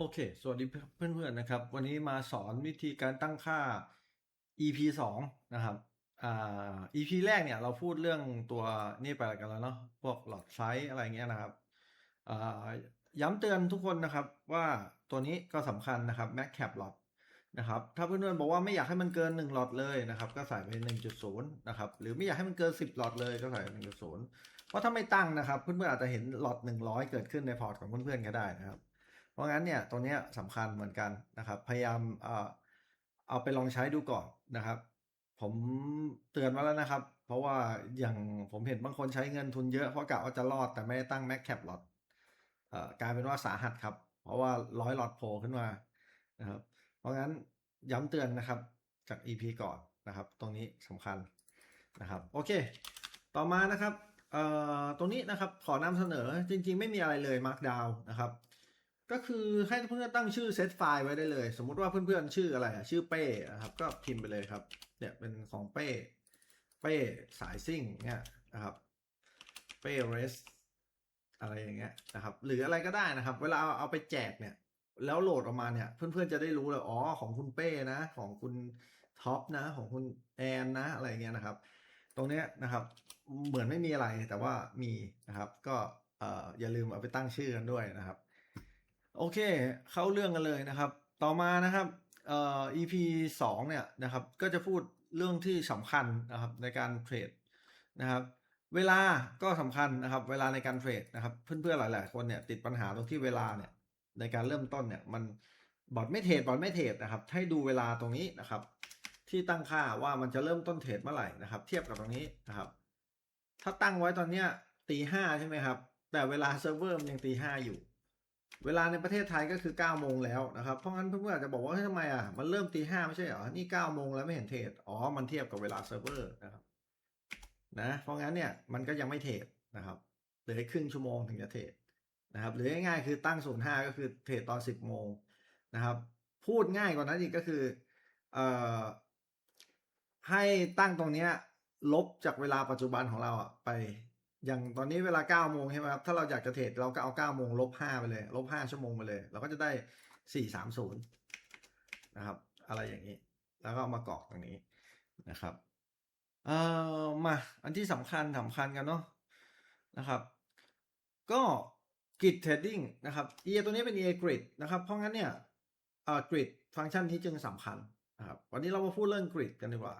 โอเค สวัสดีเพื่อนๆนะครับ วันนี้มาสอนวิธีการตั้งค่า EP 2นะครับEP แรกเนี่ยเราพูดเรื่องตัวนี่ไปกันแล้วเนาะพวกหลอดไฟอะไรเงี้ยนะครับอ่าย้ำเตือนทุกคนนะครับว่าตัวนี้ก็สำคัญนะครับ Max Cap หลอดนะครับถ้าเพื่อนๆบอกว่าไม่อยากให้มันเกิน1หลอดเลยนะครับก็ใส่ไป1.0นะครับหรือไม่อยากให้มันเกิน10หลอดเลยก็ใส่1.0เพราะถ้าไม่ตั้งนะครับเพื่อนๆอาจจะเห็นหลอด100เกิดขึ้นในพอร์ตของเพื่อนๆก็ได้นะครับ เพราะงั้นเนี่ยตัวเนี้ยสำคัญเหมือนกันนะครับพยายามเอาไปลองใช้ดูก่อนนะครับผมเตือนมาแล้วนะครับเพราะว่าอย่างผมเห็นบางคนใช้เงินทุนเยอะเพราะกะว่าจะรอดแต่ไม่ได้ตั้ง Max Cap หลอดกลายเป็นว่าสาหัสครับเพราะว่า100หลอดโผล่ขึ้นมานะครับเพราะงั้นย้ำเตือนนะครับจาก EP ก่อนนะครับตรงนี้สำคัญนะครับโอเคต่อมานะครับตรงนี้นะครับขอนำเสนอจริงๆไม่มีอะไรเลย Markdown นะครับก็คือให้เพื่อนๆตั้งชื่อเซตไฟล์ไว้ได้เลยสมมุติว่าเพื่อนๆชื่ออะไรชื่อเป้นะครับก็พิมพ์ไปเลยครับเนี่ยเป็นของเป้สายซิ่งเนี่ยนะครับเป้เรสอะไรอย่างเงี้ยนะครับหรืออะไรก็ได้นะครับเวลาเอาไปแจกเนี่ยแล้วโหลดออกมาเนี่ยเพื่อนๆจะได้รู้เลยอ๋อของคุณเป้นะของคุณท็อปนะของคุณแอนนะอะไรเงี้ยนะครับตรงเนี้ยนะครับเหมือนไม่มีอะไรแต่ว่ามีนะครับก็อย่าลืมเอาไปตั้งชื่อกันด้วยนะครับ โอเคเข้าเรื่องกันเลยนะครับต่อมานะครับEP 2เนี่ยนะครับก็จะพูดเรื่องที่สำคัญนะครับในการเทรดนะครับเวลาก็สำคัญนะครับเวลาในการเทรดนะครับเพื่อนๆหลายๆคนเนี่ยติดปัญหาตรงที่เวลาเนี่ยในการเริ่มต้นเนี่ยมันบอทไม่เทรดนะครับให้ดูเวลาตรงนี้นะครับที่ตั้งค่าว่ามันจะเริ่มต้นเทรดเมื่อไหร่นะครับเทียบกับตรงนี้นะครับถ้าตั้งไว้ตอนเนี้ยตีห้าใช่ไหมครับแต่เวลาเซิร์ฟเวอร์มันยังตีห้าอยู่ เวลาในประเทศไทยก็คือ9โมงแล้วนะครับเพราะงั้นเพื่อนๆอาจจะบอกว่าเฮ้ยทำไมมันเริ่มตีห้าไม่ใช่เหรอนี่9โมงแล้วไม่เห็นเทรดอ๋อมันเทียบกับเวลาเซิร์ฟเวอร์นะครับนะเพราะงั้นเนี่ยมันก็ยังไม่เทรดนะครับเหลือครึ่งชั่วโมงถึงจะเทรดนะครับหรือง่ายๆคือตั้ง05ก็คือเทรดตอน10โมงนะครับพูดง่ายกว่านั้นอีกก็คือเอ่อให้ตั้งตรงเนี้ยลบจากเวลาปัจจุบันของเราไปอย่างตอนนี้เวลา9โมงใช่ไหมครับถ้าเราอยากจะเทรดเราก็เอา9โมงลบ5ไปเลยลบ5ชั่วโมงไปเลยเราก็จะได้430นะครับอะไรอย่างนี้แล้วก็เอามากรอกตรงนี้นะครับมาอันที่สำคัญกันเนาะนะครับก็กริดเทรดดิ้งนะครับ EA ตัวนี้เป็น EA grid นะครับเพราะงั้นเนี่ยgrid ฟังก์ชันที่จึงสำคัญนะครับวันนี้เรามาพูดเรื่อง grid กันดีกว่า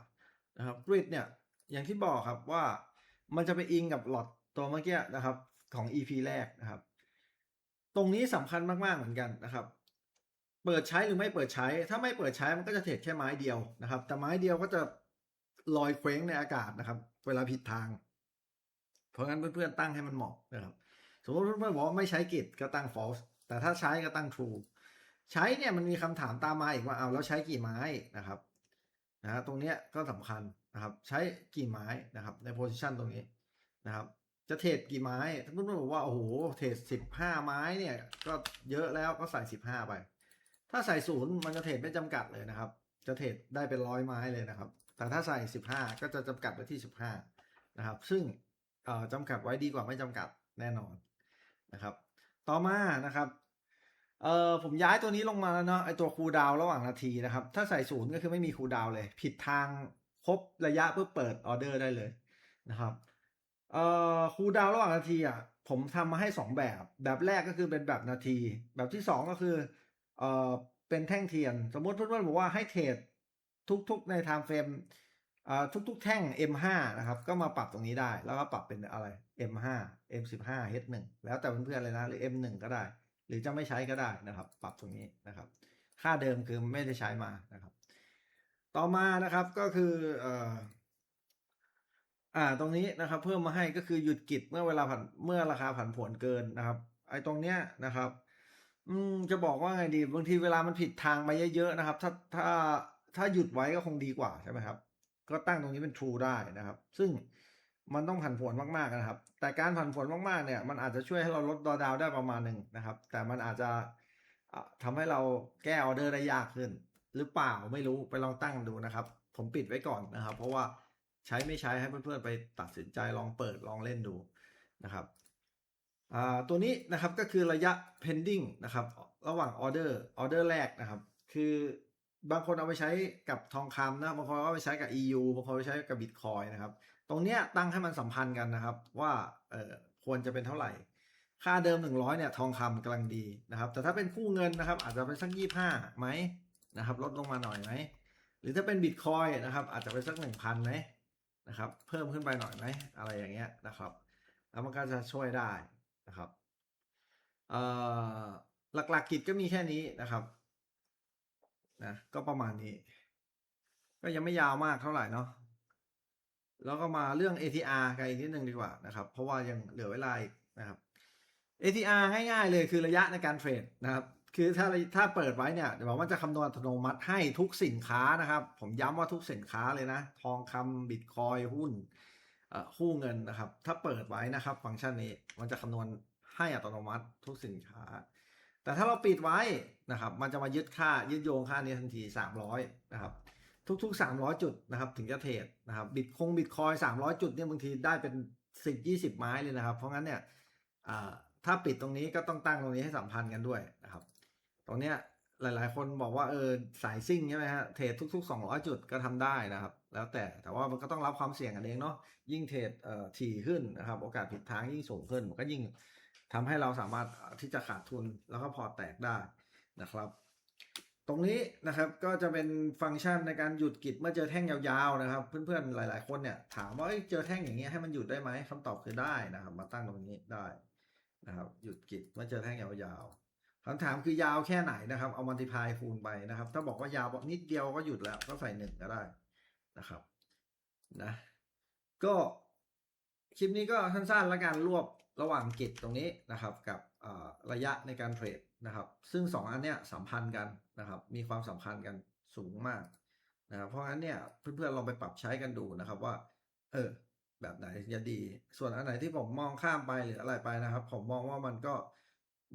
นะครับ grid เนี่ยอย่างที่บอกครับว่ามันจะไปอิงกับหลอดตัวเมื่อกี้นะครับของ EP แรกนะครับตรงนี้สำคัญมากๆเหมือนกันนะครับเปิดใช้หรือไม่เปิดใช้ถ้าไม่เปิดใช้มันก็จะเทรดแค่ไม้เดียวนะครับแต่ไม้เดียวก็จะลอยเคว้งในอากาศนะครับเวลาผิดทางเพราะงั้นเพื่อนๆตั้งให้มันเหมาะนะครับสมมติเพื่อนๆบอกว่าไม่ใช้กิจก็ตั้ง false แต่ถ้าใช้ก็ตั้ง true ใช้เนี่ยมันมีคำถามตามมาอีกว่าเอาแล้วใช้กี่ไม้นะครับตรงเนี้ยก็สำคัญนะครับใช้กี่ไม้นะครับในโพซิชันตรงนี้นะครับจะเทรดกี่ไม้ถ้าเพื่อนๆบอกว่าโอ้โหเทรด15ไม้เนี่ยก็เยอะแล้วก็ใส่15ไปถ้าใส่0มันจะเทรดไม่จำกัดเลยนะครับจะเทรดได้เป็น100ไม้เลยนะครับแต่ถ้าใส่15ก็จะจำกัดไปที่15นะครับซึ่งจำกัดไว้ดีกว่าไม่จำกัดแน่นอนนะครับต่อมานะครับผมย้ายตัวนี้ลงมาแล้วเนาะไอตัวคูลดาวน์ระหว่างนาทีนะครับถ้าใส่ศูนย์ก็คือไม่มีคูลดาวน์เลยผิดทางครบระยะเพื่อเปิดออเดอร์ได้เลยนะครับคูลดาวน์ระหว่างนาทีผมทำมาให้2แบบแรกก็คือเป็นแบบนาทีแบบที่2ก็คือเอ่อเป็นแท่งเทียนสมมติเพื่อนๆบอกว่าให้เทรดทุกๆในไทม์เฟรมทุกๆแท่ง M5 นะครับก็มาปรับตรงนี้ได้แล้วก็ปรับเป็นอะไร M5 M15 H1 แล้วแต่เพื่อนๆเลยนะหรือ M1 ก็ได้หรือจะไม่ใช้ก็ได้นะครับปรับตรงนี้นะครับค่าเดิมคือไม่ได้ใช้มานะครับต่อมานะครับก็คือตรงนี้นะครับเพิ่มมาให้ก็คือหยุดกิจเมื่อราคาผันผวนเกินนะครับไอ้ตรงเนี้ยนะครับจะบอกว่าไงดีบางทีเวลามันผิดทางมาเยอะๆนะครับถ้าหยุดไว้ก็คงดีกว่าใช่ไหมครับก็ตั้งตรงนี้เป็น true ได้นะครับซึ่งมันต้องผันผวนมากๆนะครับแต่การผันผวนมากๆเนี่ยมันอาจจะช่วยให้เราลดดอดาวได้ประมาณหนึ่งนะครับแต่มันอาจจะทำให้เราแก้ออเดอร์ได้ยากขึ้นหรือเปล่าไม่รู้ไปลองตั้งดูนะครับผมปิดไว้ก่อนนะครับเพราะว่าใช้ไม่ใช้ให้เพื่อนๆไปตัดสินใจลองเปิดลองเล่นดูนะครับตัวนี้นะครับก็คือระยะ pending นะครับ ระหว่างออเดอร์แรกนะครับ คือบางคนเอาไปใช้กับทองคำนะบางคนเอาไปใช้กับ EU บางคนไปใช้กับบิตคอยนะครับ ตรงเนี้ยตั้งให้มันสัมพันธ์กันนะครับ ว่าควรจะเป็นเท่าไหร่ ค่าเดิม100เนี่ยทองคำกำลังดีนะครับ แต่ถ้าเป็นคู่เงินนะครับ อาจจะเป็นสัก25ไหมนะครับ ลดลงมาหน่อยไหมหรือถ้าเป็นบิตคอยนะครับ อาจจะเป็นสัก1,000ไหมนะครับ เพิ่มขึ้นไปหน่อยไหมอะไรอย่างเงี้ยนะครับแล้วมันก็จะช่วยได้นะครับเอ่อหลักๆกิจก็มีแค่นี้นะครับนะก็ประมาณนี้ ก็ยังไม่ยาวมากเท่าไหร่เนาะแล้วก็มาเรื่อง ATR กันอีกนิดนึงดีกว่านะครับ เพราะว่ายังเหลือเวลาอีกนะครับ ATR ง่ายๆเลยคือระยะในการเทรดนะครับ คือถ้าเปิดไว้เนี่ยเดี๋ยวบอกว่าจะคำนวณอัตโนมัติให้ทุกสินค้านะครับ ผมย้ำว่าทุกสินค้าเลยนะ ทองคำบิตคอยหุ้นคู่เงินนะครับ ถ้าเปิดไว้นะครับ ฟังก์ชันนี้มันจะคำนวณให้อัตโนมัติทุกสินค้า แต่ถ้าเราปิดไว้นะครับ มันจะมายึดโยงค่านี้ทันที300นะครับ ทุกๆ300จุดนะครับถึงจะเทรดนะครับบิตคอย300จุดเนี่ยบางทีได้เป็น10-20ไม้เลยนะครับเพราะงั้นเนี่ยถ้าปิดตรงนี้ก็ต้องตั้งตรงนี้ให้สัมพันธ์กันด้วยนะครับตรงเนี้ยหลายๆคนบอกว่าสายซิ่งใช่ไหมฮะเทรดทุกๆ200จุดก็ทำได้นะครับแล้วแต่ว่ามันก็ต้องรับความเสี่ยงกันเองเนาะยิ่งเทรดถี่ขึ้นนะครับโอกาสผิดทางยิ่งสูงขึ้นมันก็ยิ่งทำให้เราสามารถที่จะขาดทุนแล้วก็พอร์ตแตกได้นะครับ ตรงนี้นะครับก็จะเป็นฟังก์ชันในการหยุดกิจเมื่อเจอแท่งยาวๆนะครับเพื่อนๆหลายๆคนเนี่ยถามว่าเจอแท่งอย่างเงี้ยให้มันหยุดได้ไหมคำตอบคือได้นะครับมาตั้งตรงนี้ได้นะครับหยุดกิจเมื่อเจอแท่งยาวๆคำถามคือยาวแค่ไหนนะครับเอามัลติพายคูณไปนะครับถ้าบอกว่ายาวบอกนิดเดียวก็หยุดแล้วก็ใส่1ก็ได้นะครับนะก็คลิปนี้ก็สั้นๆแล้วกันรวบระหว่างกิจตรงนี้นะครับกับระยะในการเทรดนะครับซึ่ง2อันเนี้ยสัมพันธ์กันนะครับมีความสัมพันธ์กันสูงมากนะครับเพราะงั้นเนี่ยเพื่อนๆลองไปปรับใช้กันดูนะครับว่าแบบไหนจะดีส่วนอันไหนที่ผมมองข้ามไปหรืออะไรไปนะครับผมมองว่ามันก็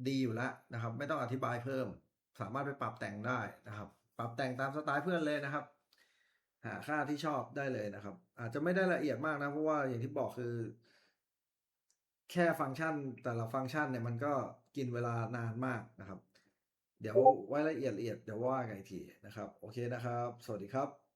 ดีอยู่แล้วนะครับไม่ต้องอธิบายเพิ่มสามารถไปปรับแต่งได้นะครับปรับแต่งตามสไตล์เพื่อนเลยนะครับหาค่าที่ชอบได้เลยนะครับอาจจะไม่ได้ละเอียดมากนะเพราะว่าอย่างที่บอกคือแค่ฟังก์ชันแต่ละฟังก์ชันเนี่ยมันก็กินเวลานานมากนะครับเดี๋ยวไว้ละเอียดเดี๋ยวว่ากันอีกทีนะครับโอเคนะครับสวัสดีครับ